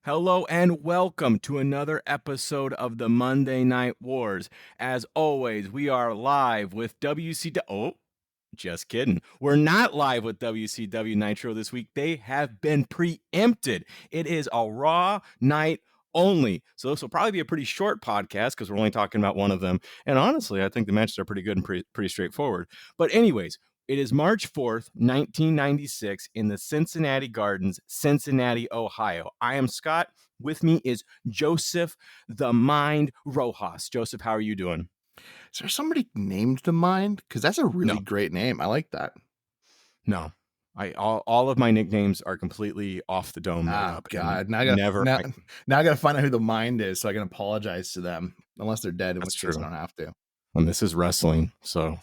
Hello and welcome to another episode of the Monday Night Wars. As always, we are live with WCW. Oh, just kidding. We're not live with WCW Nitro this week. They have been preempted. It is a Raw night only. So this will probably be a pretty short podcast because we're only talking about one of them. And honestly, I think the matches are pretty good and pretty straightforward. But anyways, it is March 4th, 1996 in the Cincinnati Gardens, Cincinnati, Ohio. I am Scott. With me is Joseph the Mind Rojas. Joseph, how are you doing? Is there somebody named the Mind? Because that's a really No. great name. I like that. No. All of my nicknames are completely off the dome made Oh up. God! Now Now I gotta find out who the Mind is so I can apologize to them. Unless they're dead, in that's which case I true. don't have to. And this is wrestling, so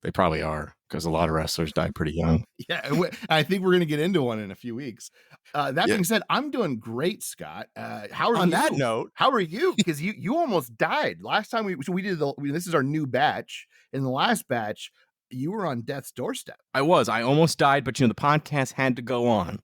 they probably are because a lot of wrestlers die pretty young. Yeah, I think we're gonna get into one in a few weeks. That Yeah. being said, I'm doing great, Scott. How are On you? that note, How are you? Because you almost died last time we did this is our new batch. In the last batch, you were on death's doorstep. I almost died, but the podcast had to go on.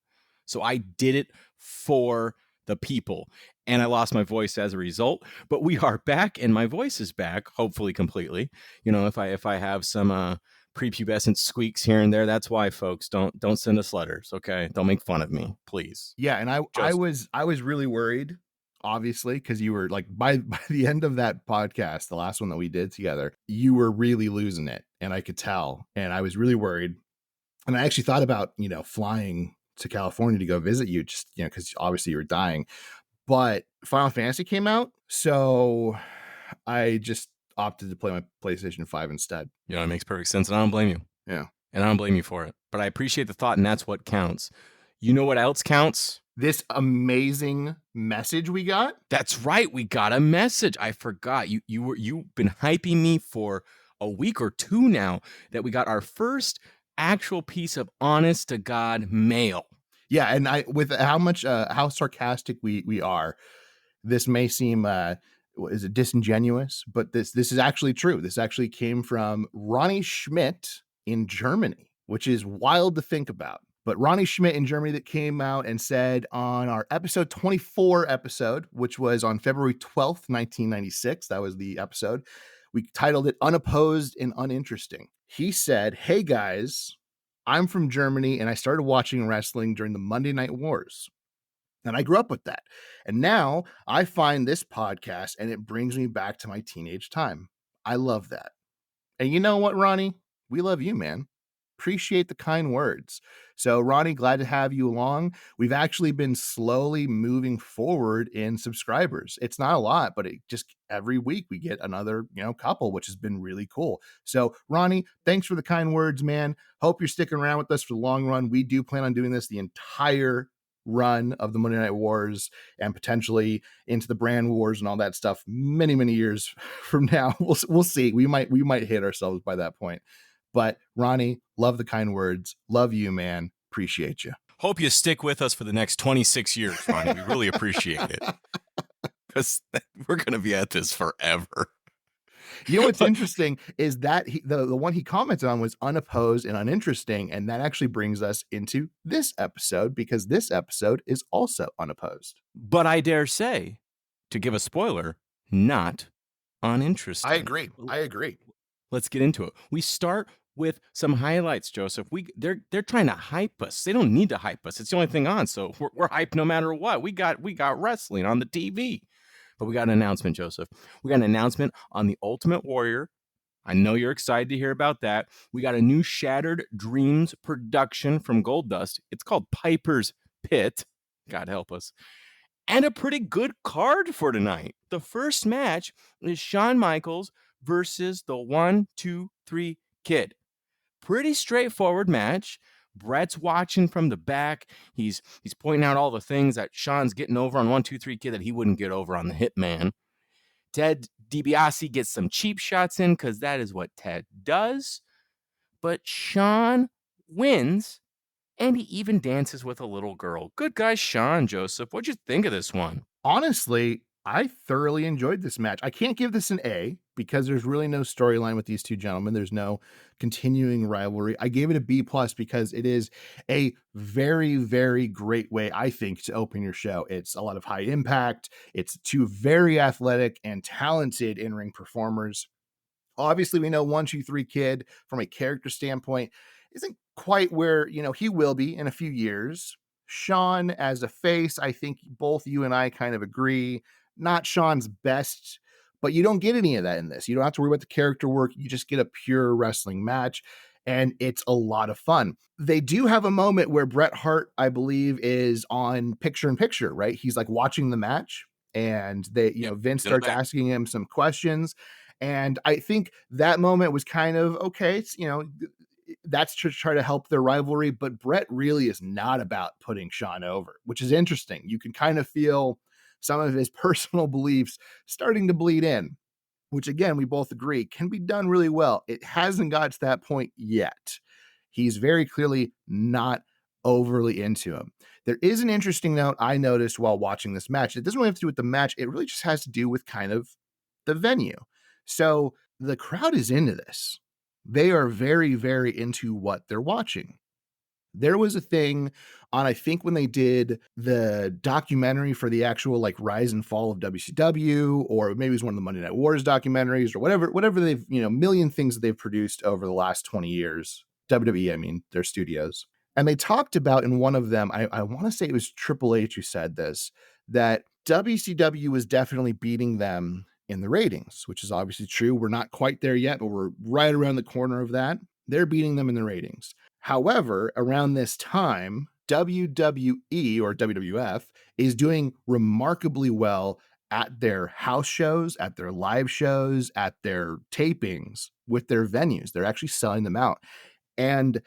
So I did it for the people. And I lost my voice as a result. But we are back, and my voice is back, hopefully completely. If I have some prepubescent squeaks here and there, that's why, folks. Don't send us letters, okay? Don't make fun of me, please. Yeah, and I was really worried, obviously, because you were like by the end of that podcast, the last one that we did together, you were really losing it, and I could tell, and I was really worried, and I actually thought about flying to California to go visit you, just because obviously you were dying, but Final Fantasy came out, so I just opted to play my PlayStation 5 instead. It makes perfect sense, and I don't blame you. Yeah. And I don't blame you for it. But I appreciate the thought, and that's what counts. You know what else counts? This amazing message we got. That's right. We got a message. I forgot. You've been hyping me for a week or two now that we got our first actual piece of honest to God mail. Yeah, and with how sarcastic we are, this may seem is it disingenuous, but this is actually true. This actually came from Ronnie Schmidt in Germany, which is wild to think about. But Ronnie Schmidt in Germany that came out and said on our episode 24 episode, which was on February 12th, 1996, that was the episode, we titled it Unopposed and Uninteresting. He said, "Hey guys, I'm from Germany and I started watching wrestling during the Monday Night Wars. And I grew up with that. And now I find this podcast and it brings me back to my teenage time. I love that. And you know what, Ronnie? We love you, man. Appreciate the kind words. So, Ronnie, glad to have you along. We've actually been slowly moving forward in subscribers. It's not a lot, but it just every week we get another, couple, which has been really cool. So, Ronnie, thanks for the kind words, man. Hope you're sticking around with us for the long run. We do plan on doing this the entire run of the Monday Night Wars and potentially into the brand wars and all that stuff many years from now. We'll see. We might hit ourselves by that point. But Ronnie, love the kind words. Love you, man. Appreciate you. Hope you stick with us for the next 26 years, Ronnie. We really appreciate it. Because we're going to be at this forever. You know what's interesting is that the one he commented on was unopposed and uninteresting, and that actually brings us into this episode because this episode is also unopposed. But I dare say, to give a spoiler, not uninteresting. I agree. Let's get into it. We start with some highlights, Joseph. They're trying to hype us. They don't need to hype us. It's the only thing on, so we're hyped no matter what. We got wrestling on the TV. But we got an announcement, Joseph. We got an announcement on the Ultimate Warrior. I know you're excited to hear about that. We got a new Shattered Dreams production from Goldust. It's called Piper's Pit. God help us. And a pretty good card for tonight. The first match is Shawn Michaels versus the 1, 2, 3 Kid. Pretty straightforward match. Brett's watching from the back. He's pointing out all the things that Shawn's getting over on 1, 2, 3 Kid that he wouldn't get over on the Hitman. Ted DiBiase gets some cheap shots in because that is what Ted does. But Shawn wins, and he even dances with a little girl. Good guy, Shawn, Joseph. What'd you think of this one? Honestly, I thoroughly enjoyed this match. I can't give this an A because there's really no storyline with these two gentlemen. There's no continuing rivalry. I gave it a B plus because it is a very, very great way, I think, to open your show. It's a lot of high impact. It's two very athletic and talented in-ring performers. Obviously, we know 123 Kid from a character standpoint isn't quite where, he will be in a few years. Sean as a face, I think both you and I kind of agree, not Sean's best, but you don't get any of that in this. You don't have to worry about the character work. You just get a pure wrestling match, and it's a lot of fun. They do have a moment where Bret Hart, I believe, is on picture in picture, right? He's like watching the match, and Yep, Vince he's in the starts back. asking him some questions, and I think that moment was kind of okay. It's, that's to try to help their rivalry, but Brett really is not about putting Sean over, which is interesting. You can kind of feel some of his personal beliefs starting to bleed in, which again, we both agree can be done really well. It hasn't got to that point yet. He's very clearly not overly into him. There is an interesting note I noticed while watching this match. It doesn't really have to do with the match, it really just has to do with kind of the venue. So the crowd is into this. They are very, very into what they're watching. There was a thing on, I think, when they did the documentary for the actual like rise and fall of WCW, or maybe it was one of the Monday Night Wars documentaries, or whatever they've, million things that they've produced over the last 20 years. WWE, I mean, their studios. And they talked about in one of them, I want to say it was Triple H who said this, that WCW was definitely beating them in the ratings, which is obviously true. We're not quite there yet, but we're right around the corner of that. They're beating them in the ratings. However, around this time, WWE or WWF is doing remarkably well at their house shows, at their live shows, at their tapings with their venues. They're actually selling them out. And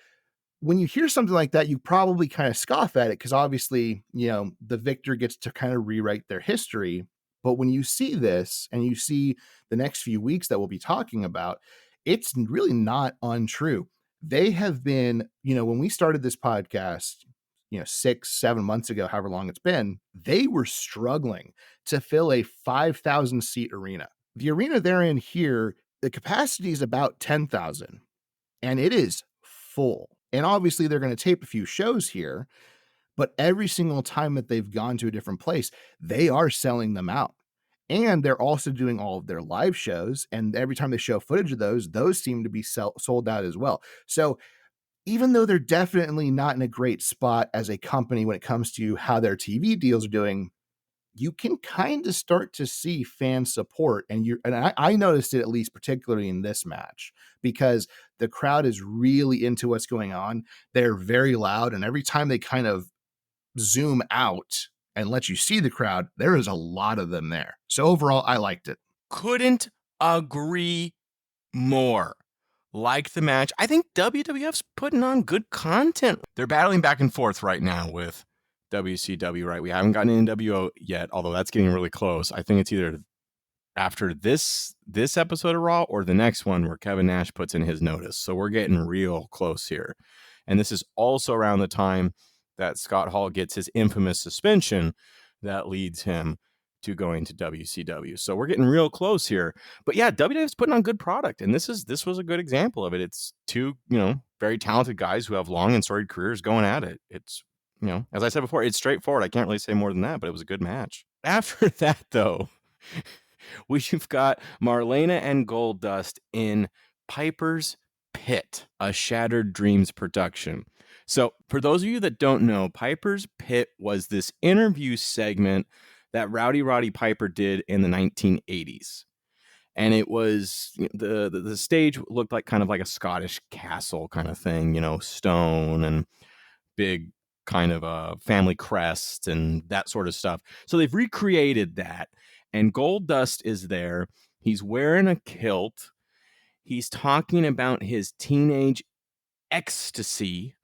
when you hear something like that, you probably kind of scoff at it because obviously, the victor gets to kind of rewrite their history. But when you see this and you see the next few weeks that we'll be talking about, it's really not untrue. They have been, when we started this podcast, 6, 7 months ago, however long it's been, they were struggling to fill a 5,000 seat arena. The arena they're in here, the capacity is about 10,000 and it is full. And obviously, they're going to tape a few shows here, but every single time that they've gone to a different place, they are selling them out. And they're also doing all of their live shows. And every time they show footage of those seem to be sold out as well. So even though they're definitely not in a great spot as a company when it comes to how their TV deals are doing, you can kind of start to see fan support. And I noticed it, at least particularly in this match, because the crowd is really into what's going on. They're very loud, and every time they kind of zoom out and let you see the crowd, there is a lot of them there. So overall, I liked it. Couldn't agree more. Like the match. I think WWF's putting on good content. They're battling back and forth right now with WCW, right? We haven't gotten NWO yet, although that's getting really close. I think it's either after this episode of Raw or the next one where Kevin Nash puts in his notice. So we're getting real close here. And this is also around the time that Scott Hall gets his infamous suspension that leads him to going to WCW. So we're getting real close here. But yeah, WWF's putting on good product. And this was a good example of it. It's two, very talented guys who have long and storied careers going at it. It's, as I said before, it's straightforward. I can't really say more than that, but it was a good match. After that, though, we've got Marlena and Goldust in Piper's Pit, a Shattered Dreams production. So, for those of you that don't know, Piper's Pit was this interview segment that Rowdy Roddy Piper did in the 1980s. And it was the stage looked like kind of like a Scottish castle kind of thing, stone and big kind of family crest and that sort of stuff. So they've recreated that. And Goldust is there. He's wearing a kilt. He's talking about his teenage ecstasy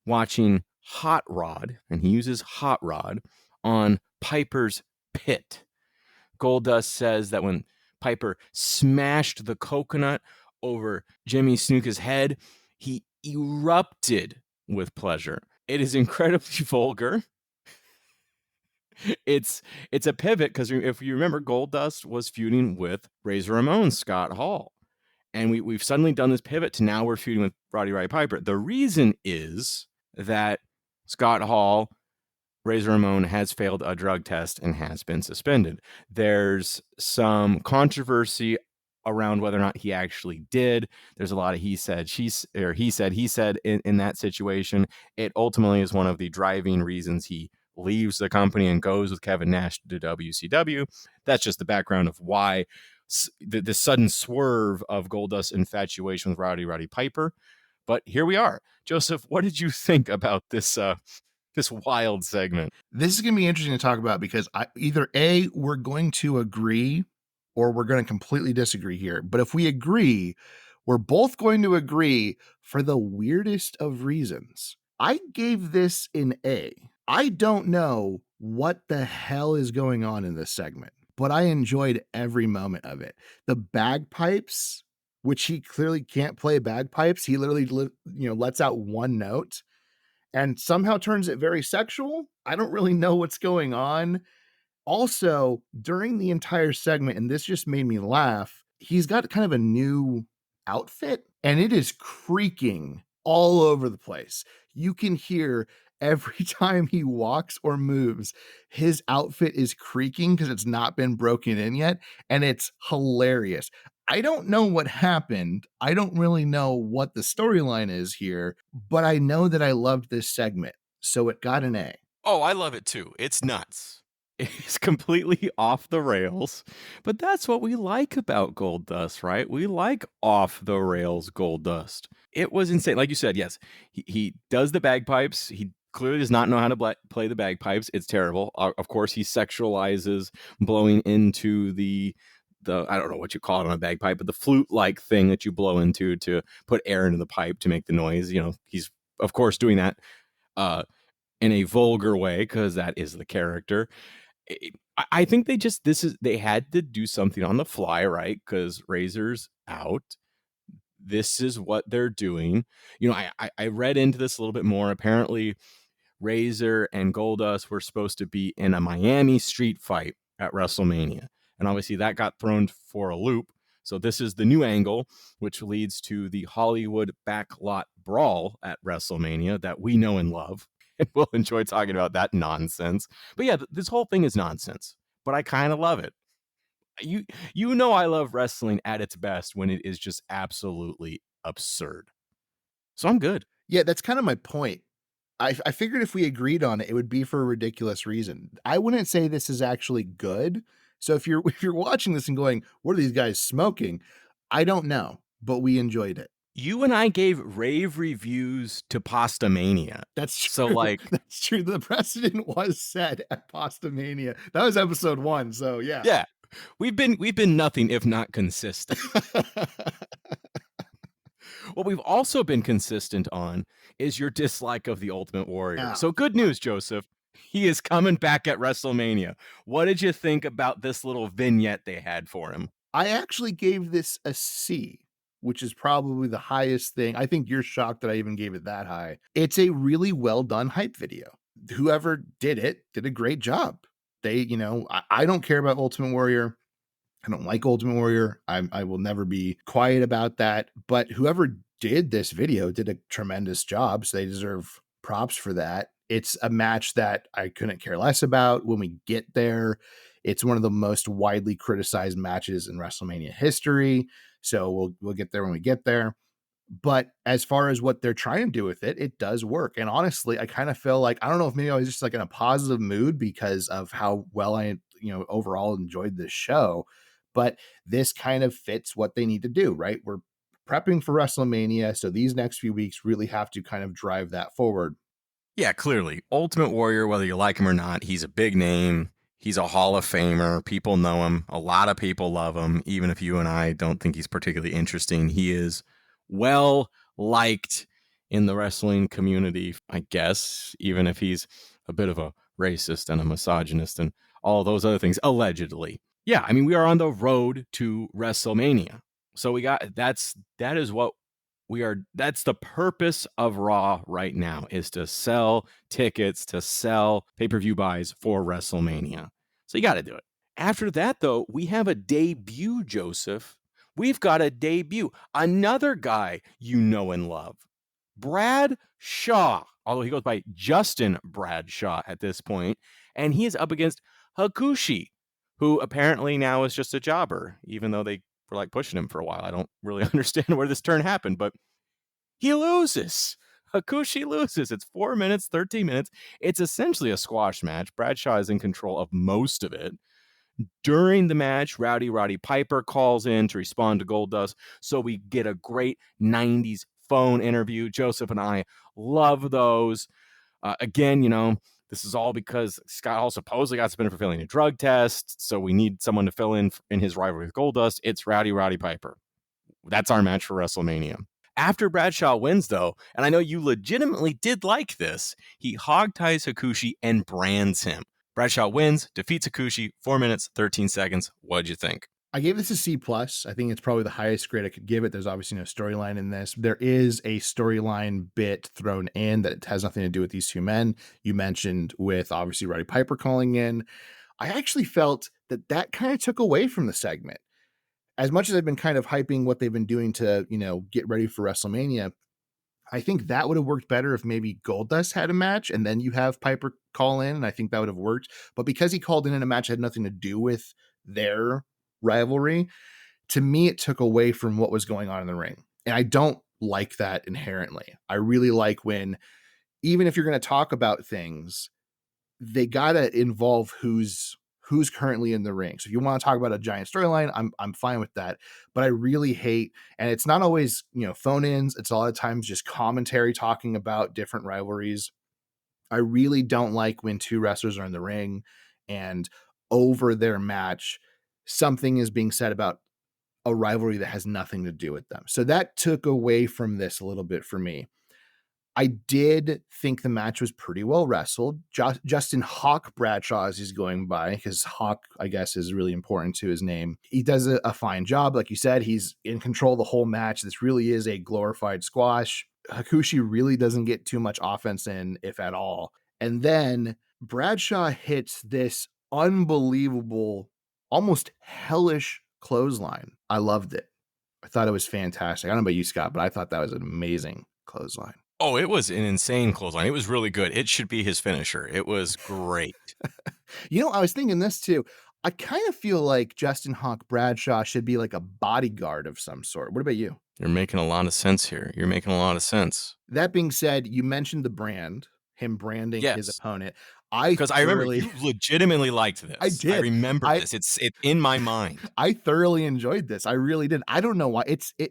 watching Hot Rod, and he uses Hot Rod on Piper's Pit. Goldust says that when Piper smashed the coconut over Jimmy Snuka's head, he erupted with pleasure. It is incredibly vulgar. it's it's a pivot because if you remember, Goldust was feuding with Razor Ramon, Scott Hall, and we've suddenly done this pivot to now we're feuding with Roddy Piper. The reason is that Scott Hall, Razor Ramon, has failed a drug test and has been suspended. There's some controversy around whether or not he actually did. There's a lot of he said, he said in that situation. It ultimately is one of the driving reasons he leaves the company and goes with Kevin Nash to WCW. That's just the background of why the sudden swerve of Goldust's infatuation with Roddy Piper. But here we are. Joseph, what did you think about this wild segment? This is going to be interesting to talk about because either A, we're going to agree or we're going to completely disagree here. But if we agree, we're both going to agree for the weirdest of reasons. I gave this an A. I don't know what the hell is going on in this segment, but I enjoyed every moment of it. The bagpipes, which he clearly can't play bagpipes, he literally lets out one note and somehow turns it very sexual. I don't really know what's going on. Also, during the entire segment, and this just made me laugh, he's got kind of a new outfit and it is creaking all over the place. You can hear every time he walks or moves, his outfit is creaking because it's not been broken in yet. And it's hilarious. I don't know what happened. I don't really know what the storyline is here, but I know that I loved this segment. So it got an A. Oh, I love it too. It's nuts. It's completely off the rails, but that's what we like about Goldust, right? We like off the rails Goldust. It was insane. Like you said, yes, he does the bagpipes. He clearly does not know how to play the bagpipes. It's terrible. Of course, he sexualizes blowing into the I don't know what you call it on a bagpipe, but the flute-like thing that you blow into to put air into the pipe to make the noise. He's of course doing that in a vulgar way because that is the character. I think they had to do something on the fly, right? Because Razor's out. This is what they're doing. I read into this a little bit more. Apparently, Razor and Goldust were supposed to be in a Miami street fight at WrestleMania. And obviously that got thrown for a loop. So this is the new angle, which leads to the Hollywood backlot brawl at WrestleMania that we know and love. And we'll enjoy talking about that nonsense. But yeah, this whole thing is nonsense, but I kind of love it. You know I love wrestling at its best when it is just absolutely absurd. So I'm good. Yeah, that's kind of my point. I figured if we agreed on it, it would be for a ridiculous reason. I wouldn't say this is actually good. So if you're watching this and going, "What are these guys smoking?" I don't know, but we enjoyed it. You and I gave rave reviews to Pastamania. That's So true. like That's true. The precedent was set at Pastamania. That was episode 1. So yeah. yeah, we've been nothing if not consistent. What we've also been consistent on is your dislike of the Ultimate Warrior. Yeah. So good news, Joseph. He is coming back at WrestleMania. What did you think about this little vignette they had for him? I actually gave this a C, which is probably the highest thing. I think you're shocked that I even gave it that high. It's a really well done hype video. Whoever did it did a great job. I don't care about Ultimate Warrior. I don't like Ultimate Warrior. I will never be quiet about that. But whoever did this video did a tremendous job. So they deserve props for that. It's a match that I couldn't care less about when we get there. It's one of the most widely criticized matches in WrestleMania history. So we'll get there when we get there. But as far as what they're trying to do with it, it does work. And honestly, I kind of feel like, I don't know if maybe I was just like in a positive mood because of how well I, overall enjoyed this show. But this kind of fits what they need to do, right? We're prepping for WrestleMania. So these next few weeks really have to kind of drive that forward. Yeah, clearly. Ultimate Warrior, whether you like him or not, he's a big name. He's a Hall of Famer. People know him. A lot of people love him. Even if you and I don't think he's particularly interesting, he is well liked in the wrestling community, I guess, even if he's a bit of a racist and a misogynist and all those other things, allegedly. Yeah, I mean, we are on the road to WrestleMania. So that is what That's the purpose of Raw right now, is to sell tickets, to sell pay-per-view buys for WrestleMania. So you got to do it. After that, though, we have a debut, Joseph. We've got a debut. Another guy you know and love, Brad Shaw, although he goes by Justin Bradshaw at this point, and he is up against Hakushi, who apparently now is just a jobber, even though they were like pushing him for a while. I don't really understand where this turn happened, but he loses. Hakushi loses. It's 4 minutes, 13 minutes. It's essentially a squash match. Bradshaw is in control of most of it. During the match, Roddy Piper calls in to respond to Goldust, so we get a great 90s phone interview. Joseph and I love those. Again, this is all because Scott Hall supposedly got suspended for failing a drug test, so we need someone to fill in his rivalry with Goldust. It's Roddy Piper. That's our match for WrestleMania. After Bradshaw wins, though, and I know you legitimately did like this, he hog ties Hakushi and brands him. Bradshaw wins, defeats Hakushi, 4 minutes, 13 seconds. What'd you think? I gave this a C plus. I think it's probably the highest grade I could give it. There's obviously no storyline in this. There is a storyline bit thrown in that has nothing to do with these two men. You mentioned with obviously Roddy Piper calling in. I actually felt that kind of took away from the segment. As much as I've been kind of hyping what they've been doing to, get ready for WrestleMania, I think that would have worked better if maybe Goldust had a match and then you have Piper call in, and I think that would have worked. But because he called in a match that had nothing to do with their rivalry, to me, it took away from what was going on in the ring. And I don't like that inherently. I really like when, even if you're going to talk about things, they got to involve who's currently in the ring. So if you want to talk about a giant storyline, I'm fine with that. But I really hate, and it's not always, phone ins. It's a lot of times just commentary talking about different rivalries. I really don't like when two wrestlers are in the ring and over their match, something is being said about a rivalry that has nothing to do with them. So that took away from this a little bit for me. I did think the match was pretty well wrestled. Justin Hawk Bradshaw, as he's going by, because Hawk, I guess, is really important to his name. He does a fine job. Like you said, he's in control the whole match. This really is a glorified squash. Hakushi really doesn't get too much offense in, if at all. And then Bradshaw hits this unbelievable, almost hellish clothesline. I loved it. I thought it was fantastic. I don't know about you, Scott, but I thought that was an amazing clothesline. Oh, it was an insane clothesline. It was really good. It should be his finisher. It was great. I was thinking this too. I kind of feel like Justin Hawk Bradshaw should be like a bodyguard of some sort. What about you? You're making a lot of sense here. You're making a lot of sense. That being said, you mentioned the brand, him branding his Yes. opponent. Because I remember you legitimately liked this. I did. I remember this. It's in my mind. I thoroughly enjoyed this. I really did. I don't know why.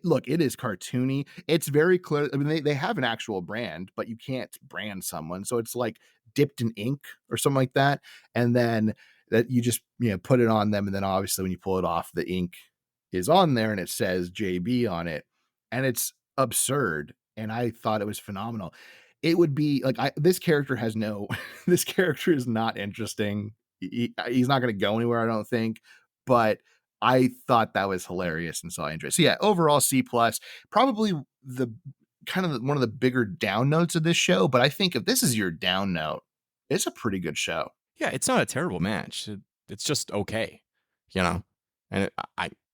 Look, it is cartoony. It's very clear. I mean, they have an actual brand, but you can't brand someone. So it's like dipped in ink or something like that. And then that you just, put it on them. And then obviously when you pull it off, the ink is on there and it says JB on it. And it's absurd. And I thought it was phenomenal. It would be like, this character has no, this character is not interesting. He's not going to go anywhere, I don't think. But I thought that was hilarious and so I enjoyed it. So yeah, overall C plus, probably the kind of one of the bigger down notes of this show. But I think if this is your down note, it's a pretty good show. Yeah, it's not a terrible match. It's just okay, and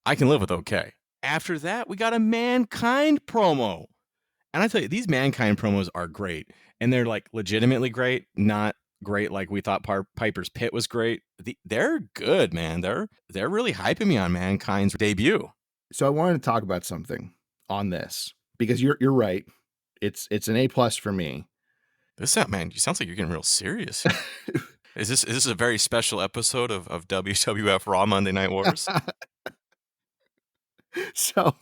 I can live with okay. After that, we got a Mankind promo. And I tell you, these Mankind promos are great. And they're like legitimately great, not great like we thought Piper's Pit was great. They're good, man. They're really hyping me on Mankind's debut. So I wanted to talk about something on this because you're right. It's an A plus for me. Man, you sounds like you're getting real serious. Is this a very special episode of WWF Raw Monday Night Wars? So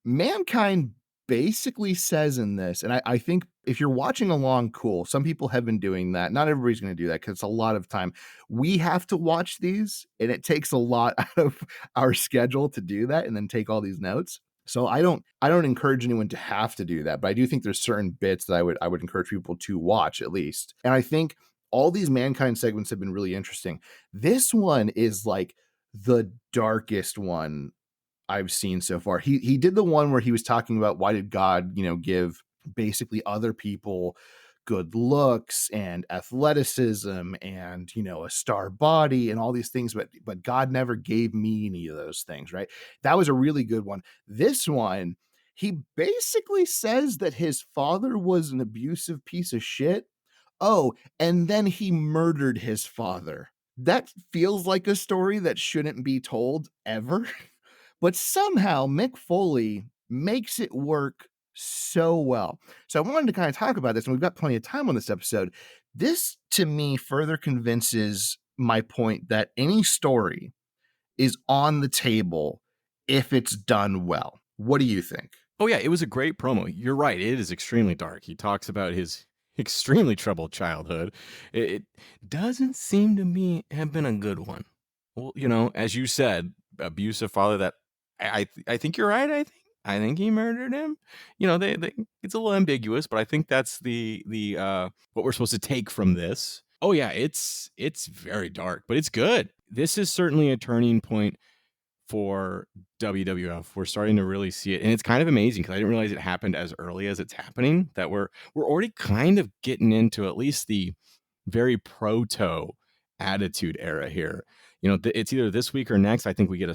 Mankind basically says in this, and I think if you're watching along, cool. Some people have been doing that. Not everybody's going to do that because it's a lot of time. We have to watch these, and it takes a lot out of our schedule to do that and then take all these notes. So I don't encourage anyone to have to do that, but I do think there's certain bits that I would encourage people to watch at least. And I think all these Mankind segments have been really interesting. This one is like the darkest one I've seen so far. He did the one where he was talking about why did God, give basically other people good looks and athleticism and a star body and all these things, but God never gave me any of those things, right? That was a really good one. This one, he basically says that his father was an abusive piece of shit. Oh, and then he murdered his father. That feels like a story that shouldn't be told ever. But somehow Mick Foley makes it work so well. So I wanted to kind of talk about this, and we've got plenty of time on this episode. This to me further convinces my point that any story is on the table if it's done well. What do you think? Oh yeah, it was a great promo. You're right. It is extremely dark. He talks about his extremely troubled childhood. It doesn't seem to me have been a good one. Well, as you said, abusive father. That I think you're right. I think he murdered him. They it's a little ambiguous, but I think that's the what we're supposed to take from this. Oh yeah, it's very dark, but it's good. This is certainly a turning point for WWF. We're starting to really see it, and it's kind of amazing because I didn't realize it happened as early as it's happening. That we're already kind of getting into at least the very proto attitude era here. It's either this week or next. I think we get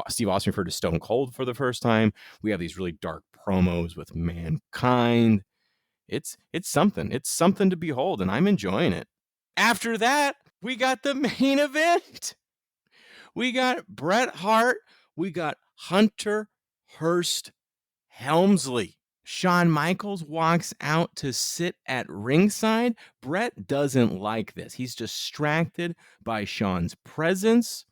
Steve Austin referred to Stone Cold for the first time. We have these really dark promos with Mankind. It's something. It's something to behold, and I'm enjoying it. After that, we got the main event. We got Bret Hart. We got Hunter Hearst Helmsley. Shawn Michaels walks out to sit at ringside. Bret doesn't like this. He's distracted by Shawn's presence.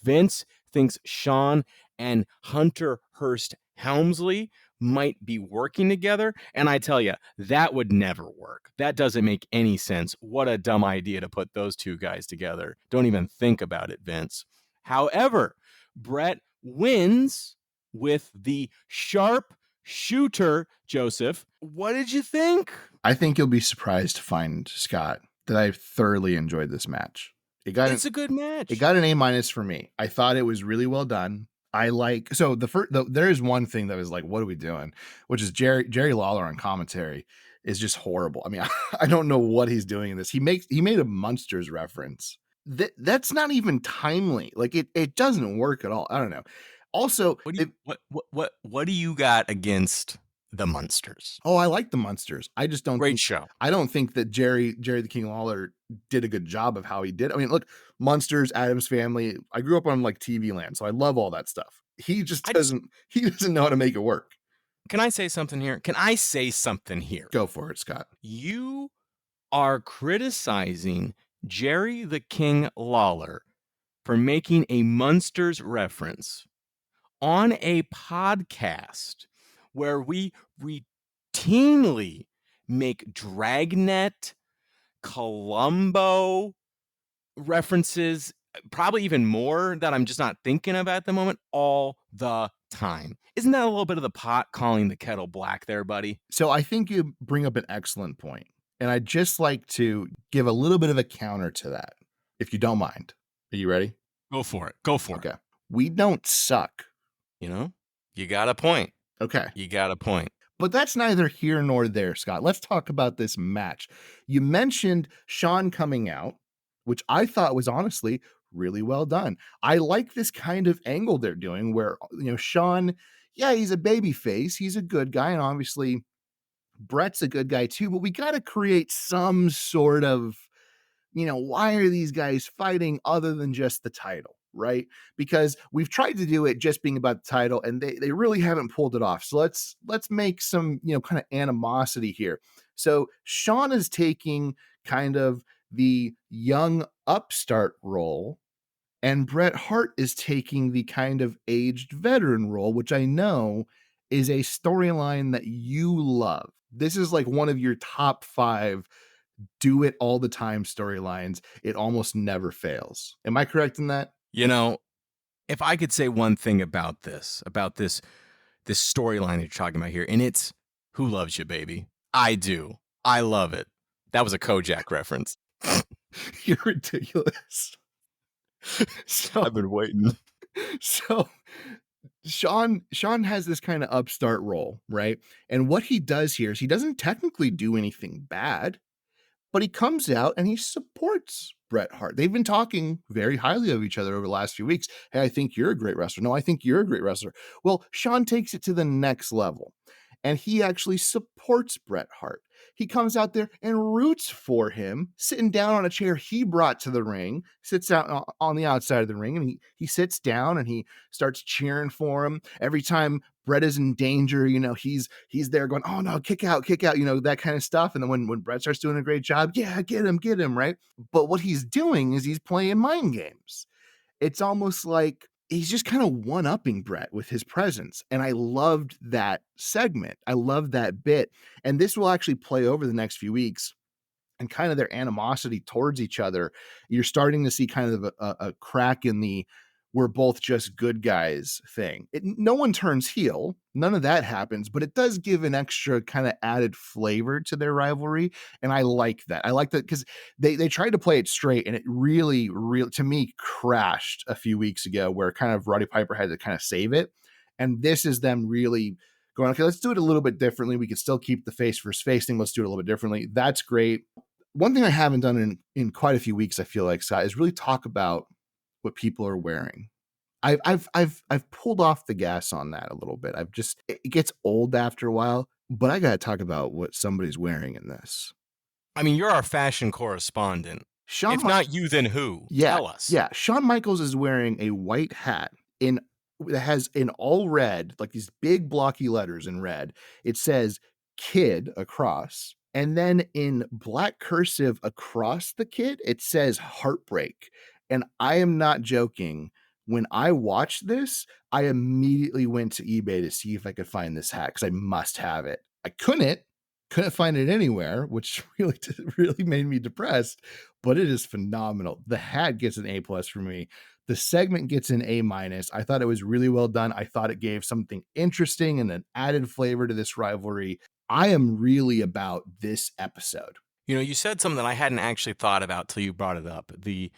Vince thinks Shawn and Hunter Hearst Helmsley might be working together. And I tell you, that would never work. That doesn't make any sense. What a dumb idea to put those two guys together. Don't even think about it, Vince. However, Bret wins with the sharp shooter. Joseph, what did you think? I think you'll be surprised to find, Scott, that I thoroughly enjoyed this match. It's a good match. It got an A- for me. I thought it was really well done. There is one thing that was like, what are we doing? Which is Jerry Lawler on commentary is just horrible. I mean, I don't know what he's doing in this. He made a Munsters reference. That's not even timely. Like it doesn't work at all. I don't know. Also, what do you got against the Munsters? Oh, I like the Munsters. I just don't Great show. I don't think that Jerry the King Lawler did a good job of how he did. I mean, look, Munsters, Addams Family. I grew up on like TV Land, so I love all that stuff. He doesn't know how to make it work. Can I say something here? Go for it, Scott. You are criticizing Jerry the King Lawler for making a Munsters reference on a podcast where we routinely make Dragnet, Columbo references, probably even more that I'm just not thinking of at the moment, all the time. Isn't that a little bit of the pot calling the kettle black there, buddy? So I think you bring up an excellent point, and I'd just like to give a little bit of a counter to that, if you don't mind. Are you ready? Go for it. Okay. We don't suck. You got a point. Okay. You got a point. But that's neither here nor there, Scott. Let's talk about this match. You mentioned Shawn coming out, which I thought was honestly really well done. I like this kind of angle they're doing where, Shawn, yeah, he's a baby face. He's a good guy. And obviously, Bret's a good guy too. But we got to create some sort of, why are these guys fighting other than just the title? Right? Because we've tried to do it just being about the title and they really haven't pulled it off. So let's make some, kind of animosity here. So Shawn is taking kind of the young upstart role and Bret Hart is taking the kind of aged veteran role, which I know is a storyline that you love. This is like one of your top 5 do it all the time storylines. It almost never fails. Am I correct in that? If I could say one thing about this storyline that you're talking about here, and it's Who Loves You, Baby? I do. I love it. That was a Kojak reference. You're ridiculous. I've been waiting. So Sean has this kind of upstart role, right? And what he does here is he doesn't technically do anything bad, but he comes out and he supports Bret Hart. They've been talking very highly of each other over the last few weeks. Hey, I think you're a great wrestler. No, I think you're a great wrestler. Well, Sean takes it to the next level and he actually supports Bret Hart. He comes out there and roots for him, sitting down on a chair he brought to the ring, sits out on the outside of the ring, and he sits down and he starts cheering for him. Every time Bret is in danger, he's there going, "Oh no, kick out," that kind of stuff. And then when Bret starts doing a great job, yeah, get him, right? But what he's doing is he's playing mind games. It's almost like he's just kind of one-upping Bret with his presence, and I loved that segment. I loved that bit, and this will actually play over the next few weeks and kind of their animosity towards each other. You're starting to see kind of a crack in the "we're both just good guys" thing. No one turns heel, none of that happens, but it does give an extra kind of added flavor to their rivalry, and I like that. I like that because they tried to play it straight, and it really, really, to me, crashed a few weeks ago, where kind of Roddy Piper had to kind of save it, and this is them really going, okay, let's do it a little bit differently. We can still keep the face versus face thing. Let's do it a little bit differently. That's great. One thing I haven't done in quite a few weeks, I feel like, Scott, is really talk about what people are wearing. I've pulled off the gas on that a little bit. It gets old after a while, but I got to talk about what somebody's wearing in this. I mean, you're our fashion correspondent. Shawn If not you, then who? Yeah, Tell us. yeah. Shawn Michaels is wearing a white hat that has in all red, like these big blocky letters in red. It says "kid" across, and then in black cursive across the kid, it says "heartbreak." And I am not joking. When I watched this, I immediately went to eBay to see if I could find this hat because I must have it. I couldn't find it anywhere, which really made me depressed, but it is phenomenal. The hat gets an A+ for me. The segment gets an A-. I thought it was really well done. I thought it gave something interesting and an added flavor to this rivalry. I am really about this episode. You said something that I hadn't actually thought about till you brought it up. The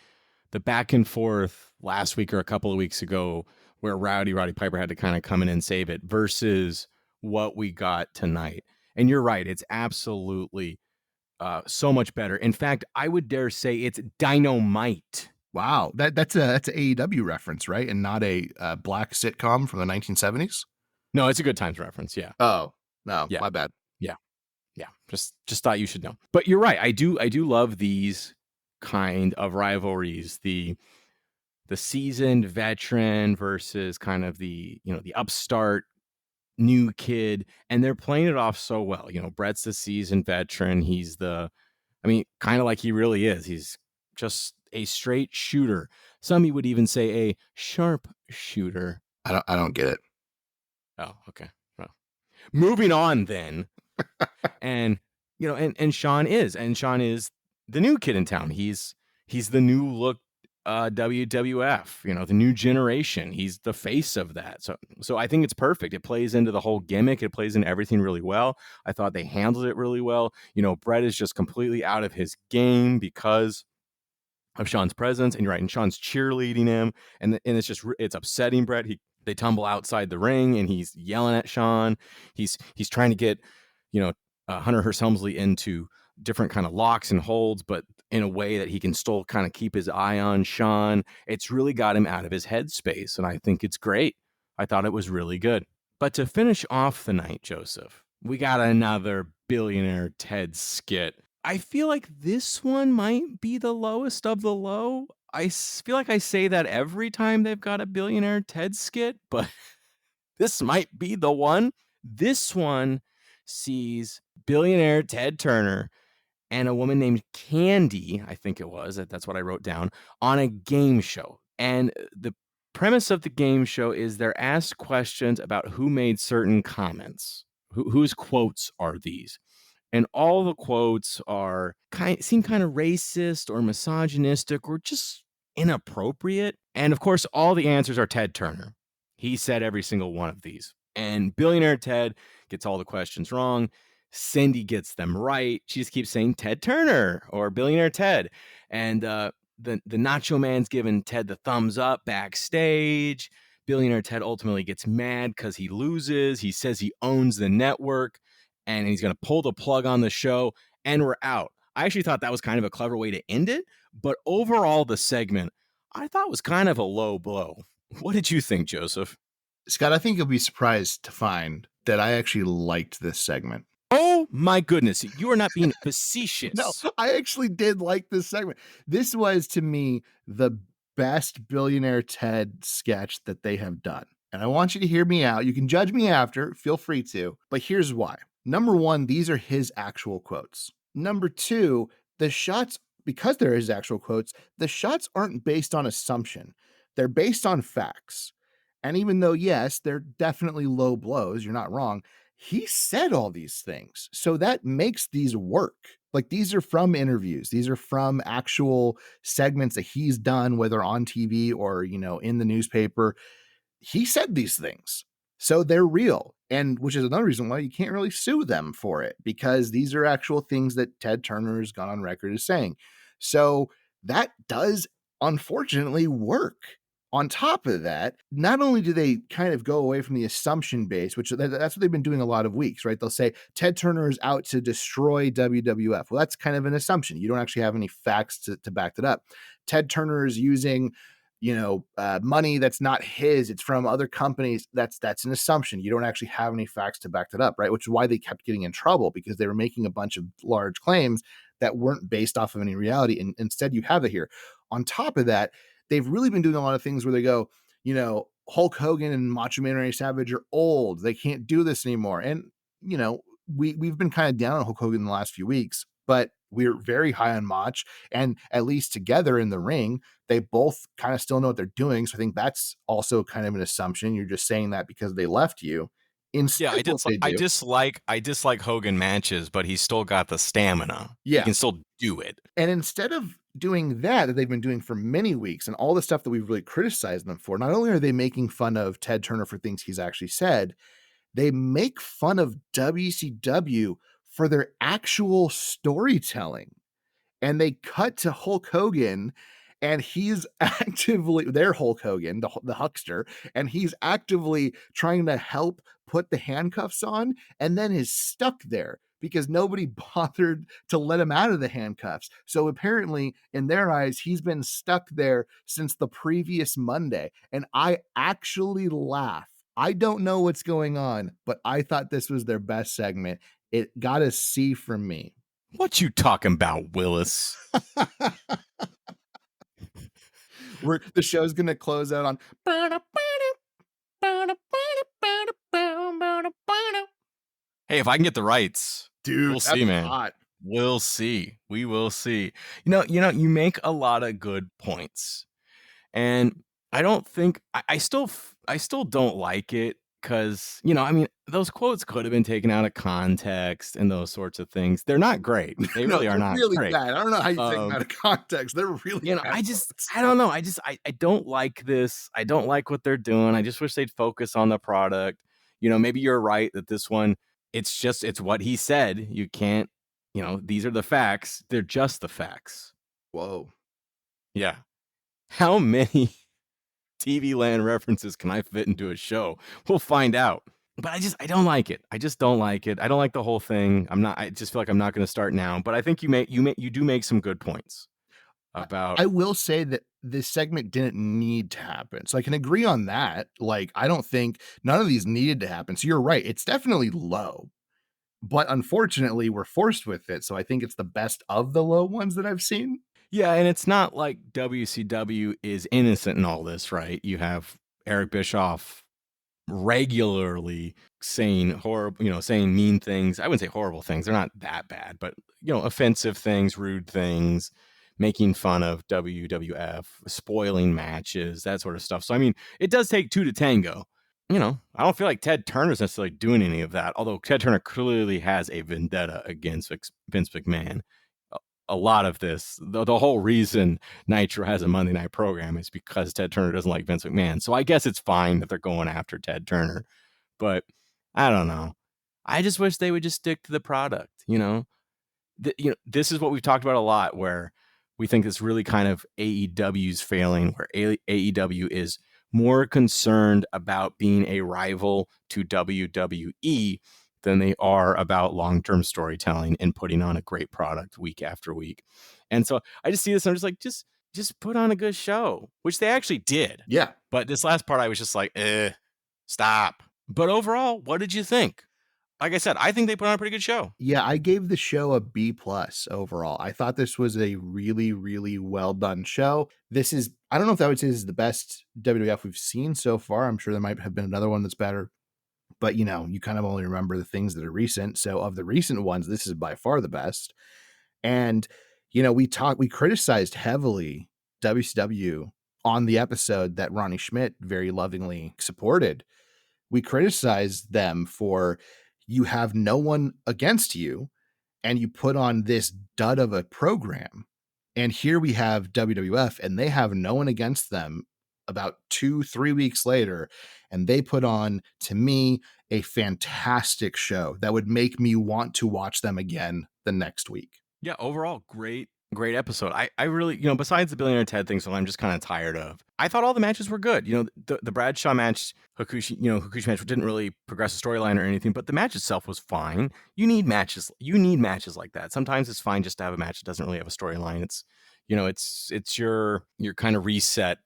back and forth last week or a couple of weeks ago where Roddy Piper had to kind of come in and save it versus what we got tonight. And you're right. It's absolutely so much better. In fact, I would dare say it's dynamite. Wow, that's an AEW reference, right? And not a black sitcom from the 1970s. No, it's a Good Times reference. Yeah. Oh no, Yeah. my bad. Yeah. Just thought you should know. But you're right. I do love these kind of rivalries. The seasoned veteran versus kind of the upstart new kid, and they're playing it off so well. Bret's the seasoned veteran. He's kind of like he really is. He's just a straight shooter. Some would even say a sharp shooter. I don't get it. Oh, okay. Well, moving on then. and Sean is the new kid in town. He's the new look WWF, the new generation. He's the face of that. So I think it's perfect. It plays into the whole gimmick. It plays into everything really well. I thought they handled it really well. Bret is just completely out of his game because of Sean's presence, and you're right, and Sean's cheerleading him, and it's upsetting Bret. They tumble outside the ring, and he's yelling at Sean. He's trying to get Hunter Hearst Helmsley into different kind of locks and holds, but in a way that he can still kind of keep his eye on Sean. It's really got him out of his headspace, and I think it's great. I thought it was really good. But to finish off the night, Joseph, we got another Billionaire Ted skit. I feel like this one might be the lowest of the low. I feel like I say that every time they've got a Billionaire Ted skit, but this might be the one. This one sees Billionaire Ted Turner and a woman named Candy, I think it was, that's what I wrote down, on a game show. And the premise of the game show is they're asked questions about who made certain comments. Whose quotes are these? And all the quotes seem kind of racist or misogynistic or just inappropriate. And of course, all the answers are Ted Turner. He said every single one of these. And Billionaire Ted gets all the questions wrong. Cindy gets them right. She just keeps saying Ted Turner or Billionaire Ted. And the Nacho Man's giving Ted the thumbs up backstage. billionaire Ted ultimately gets mad because he loses. He says he owns the network and he's going to pull the plug on the show, and we're out. I actually thought that was kind of a clever way to end it, but overall, the segment I thought was kind of a low blow. What did you think, Joseph? Scott, I think you'll be surprised to find that I actually liked this segment. Oh my goodness, you are not being No, facetious. I actually did like this segment. This was, to me, the best Billionaire Ted sketch that they have done. And I want you to hear me out. You can judge me after, feel free to, but here's why. Number one, these are his actual quotes. Number two, the shots, because they're his actual quotes, the shots aren't based on assumption, they're based on facts. And even though, yes, they're definitely low blows, you're not wrong, he said all these things. So that makes these work. Like, these are from interviews. These are from actual segments that he's done, whether on TV or, in the newspaper. He said these things. So they're real. And which is another reason why you can't really sue them for it, because these are actual things that Ted Turner has gone on record as saying. So that does unfortunately work. On top of that, not only do they kind of go away from the assumption base, which that's what they've been doing a lot of weeks, right? They'll say Ted Turner is out to destroy WWF. Well, that's kind of an assumption. You don't actually have any facts to back that up. Ted Turner is using money that's not his, it's from other companies. That's an assumption. You don't actually have any facts to back that up, right? Which is why they kept getting in trouble, because they were making a bunch of large claims that weren't based off of any reality. And instead you have it here. On top of that, they've really been doing a lot of things where they go, Hulk Hogan and Macho Man Randy Savage are old. They can't do this anymore. And, we've been kind of down on Hulk Hogan in the last few weeks, but we're very high on Mach, and at least together in the ring, they both kind of still know what they're doing. So I think that's also kind of an assumption. You're just saying that because they left you. Yeah, Instead, what they do, I dislike Hogan matches, but he's still got the stamina. He yeah. can still do it. And instead of doing that they've been doing for many weeks and all the stuff that we've really criticized them for, not only are they making fun of Ted Turner for things he's actually said, they make fun of WCW for their actual storytelling. And they cut to Hulk Hogan, and he's actively their Hulk Hogan, the huckster, and he's actively trying to help put the handcuffs on, and then is stuck there because nobody bothered to let him out of the handcuffs. So apparently, in their eyes, he's been stuck there since the previous Monday. And I actually laugh. I don't know what's going on, but I thought this was their best segment. It got a C from me. What you talking about, Willis? The show's gonna close out on. Hey, if I can get the rights, Dude, we'll that's see, man. hot. We'll see. We will see. You make a lot of good points. And I don't think I still don't like it because, those quotes could have been taken out of context and those sorts of things. They're not great. They No, really are they're not really great. bad. I don't know how you take them out of context. They're really bad quotes. I don't know. I don't like this. I don't like what they're doing. I just wish they'd focus on the product. Maybe you're right that this one, it's what he said. You can't, these are the facts. They're just the facts. Whoa. Yeah. How many TV land references can I fit into a show? We'll find out. But I don't like it. I just don't like it. I don't like the whole thing. I just feel like I'm not going to start now. But I think you do make some good points about. I will say that this segment didn't need to happen. So I can agree on that. Like, I don't think none of these needed to happen. So you're right. It's definitely low. But unfortunately, we're forced with it. So I think it's the best of the low ones that I've seen. Yeah, and it's not like WCW is innocent in all this, right? You have Eric Bischoff regularly saying horrible, saying mean things. I wouldn't say horrible things. They're not that bad, but offensive things, rude things, making fun of WWF, spoiling matches, that sort of stuff. So it does take two to tango. I don't feel like Ted Turner's necessarily doing any of that, although Ted Turner clearly has a vendetta against Vince McMahon. A lot of this, the whole reason Nitro has a Monday night program is because Ted Turner doesn't like Vince McMahon. So I guess it's fine that they're going after Ted Turner, but I don't know. I just wish they would just stick to the product. This is what we've talked about a lot, where we think it's really kind of AEW's failing, where AEW is more concerned about being a rival to WWE than they are about long-term storytelling and putting on a great product week after week. And so I just see this and I'm just like, just put on a good show, which they actually did. Yeah. But this last part, I was just like, stop. But overall, what did you think? Like I said, I think they put on a pretty good show. Yeah, I gave the show a B+ overall. I thought this was a really, really well done show. This is, I don't know if I would say this is the best WWF we've seen so far. I'm sure there might have been another one that's better, but you know, you kind of only remember the things that are recent. So of the recent ones, this is by far the best. And you know, we criticized heavily WCW on the episode that Ronnie Schmidt very lovingly supported. We criticized them for, you have no one against you and you put on this dud of a program. And here we have WWF and they have no one against them about 2-3 weeks later. And they put on, to me, a fantastic show that would make me want to watch them again the next week. Yeah, overall, great episode. I really, besides the Billionaire Ted thing, so I'm just kind of tired of. I thought all the matches were good. The Bradshaw match, Hakushi match didn't really progress the storyline or anything, but the match itself was fine. You need matches like that. Sometimes it's fine just to have a match that doesn't really have a storyline. It's your kind of reset,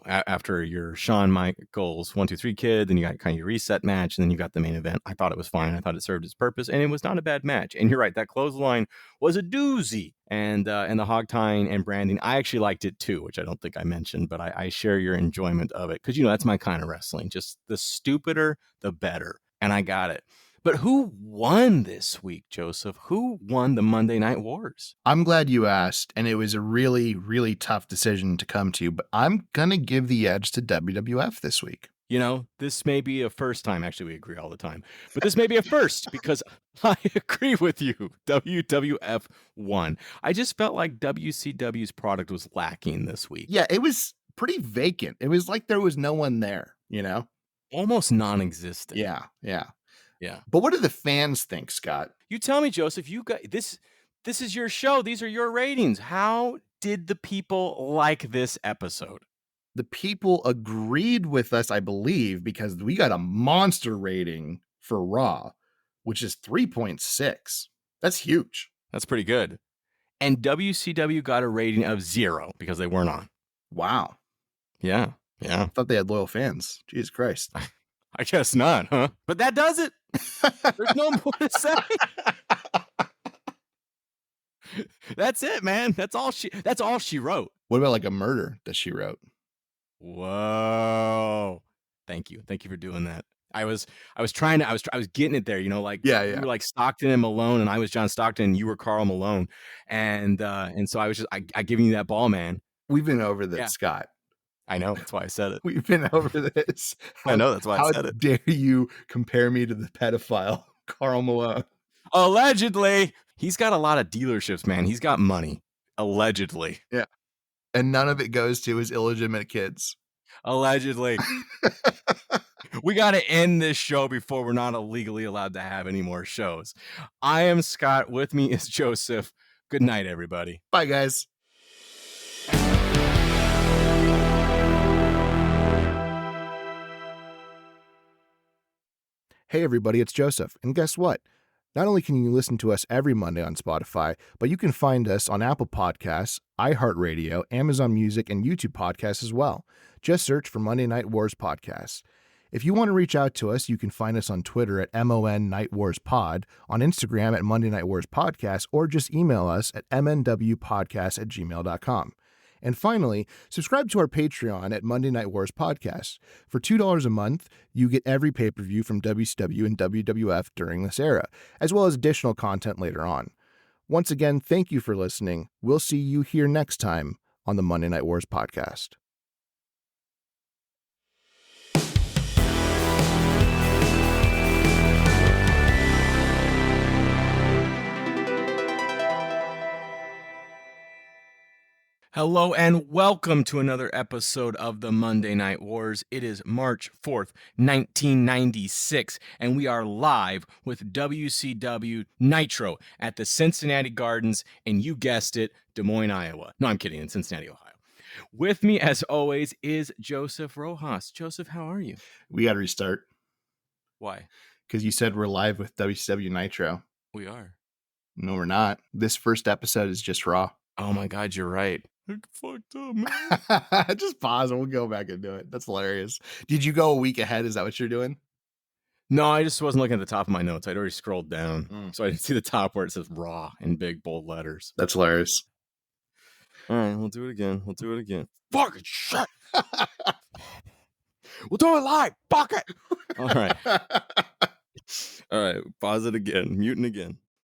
after your Shawn Michaels 1, 2, 3 kid, then you got kind of your reset match, and then you got the main event. I thought it was fine. I thought it served its purpose, and it was not a bad match. And you're right, that clothesline was a doozy. And the hog tying and branding, I actually liked it too, which I don't think I mentioned, but I share your enjoyment of it because that's my kind of wrestling. Just the stupider, the better. And I got it. But who won this week, Joseph? Who won the Monday Night Wars? I'm glad you asked, and it was a really, really tough decision to come to, but I'm going to give the edge to WWF this week. This may be a first time. Actually, we agree all the time. But this may be a first because I agree with you. WWF won. I just felt like WCW's product was lacking this week. Yeah, it was pretty vacant. It was like there was no one there, Almost non-existent. Yeah. Yeah. But what do the fans think, Scott? You tell me, Joseph. You got this is your show. These are your ratings. How did the people like this episode? The people agreed with us, I believe, because we got a monster rating for Raw, which is 3.6. That's huge. That's pretty good. And WCW got a rating of 0 because they weren't on. Wow. Yeah. I thought they had loyal fans. Jesus Christ. I guess not, huh? But that does it. There's no more to say. That's it, man. That's all she wrote. What about like a murder that she wrote? Whoa. Thank you for doing that. I was getting it there, like Yeah. you were like Stockton and Malone, and I was John Stockton, and you were Carl Malone. And so I was just I giving you that ball, man. We've been over this, Scott. I know, that's why I said it. We've been over this. I know, that's why I said it. How dare you compare me to the pedophile, Carl Malone? Allegedly. He's got a lot of dealerships, man. He's got money. Allegedly. Yeah. And none of it goes to his illegitimate kids. Allegedly. We got to end this show before we're not legally allowed to have any more shows. I am Scott. With me is Joseph. Good night, everybody. Bye, guys. Hey, everybody, it's Joseph. And guess what? Not only can you listen to us every Monday on Spotify, but you can find us on Apple Podcasts, iHeartRadio, Amazon Music, and YouTube Podcasts as well. Just search for Monday Night Wars Podcasts. If you want to reach out to us, you can find us on Twitter at MON Night Wars Pod, on Instagram at Monday Night Wars Podcast, or just email us at mnwpodcast@gmail.com. And finally, subscribe to our Patreon at Monday Night Wars Podcast. For $2 a month, you get every pay-per-view from WCW and WWF during this era, as well as additional content later on. Once again, thank you for listening. We'll see you here next time on the Monday Night Wars Podcast. Hello and welcome to another episode of the Monday Night Wars. It is March 4th, 1996, and we are live with WCW Nitro at the Cincinnati Gardens, and you guessed it, Des Moines, Iowa. No, I'm kidding, in Cincinnati, Ohio. With me, as always, is Joseph Rojas. Joseph, how are you? We got to restart Why? because you said we're live with WCW Nitro. We are. No, we're not. This first episode is just Raw. Oh my God, you're right. Fucked up, man. Just pause and we'll go back and do it. That's hilarious. Did you go a week ahead? Is that what you're doing? No, I just wasn't looking at the top of my notes. I'd already scrolled down. Mm. So I didn't see the top where it says Raw in big bold letters. That's hilarious. All right, we'll do it again. We'll do it again. Fucking shit. We'll do it live. Fuck it. All right. All right. Pause it again. Muting again.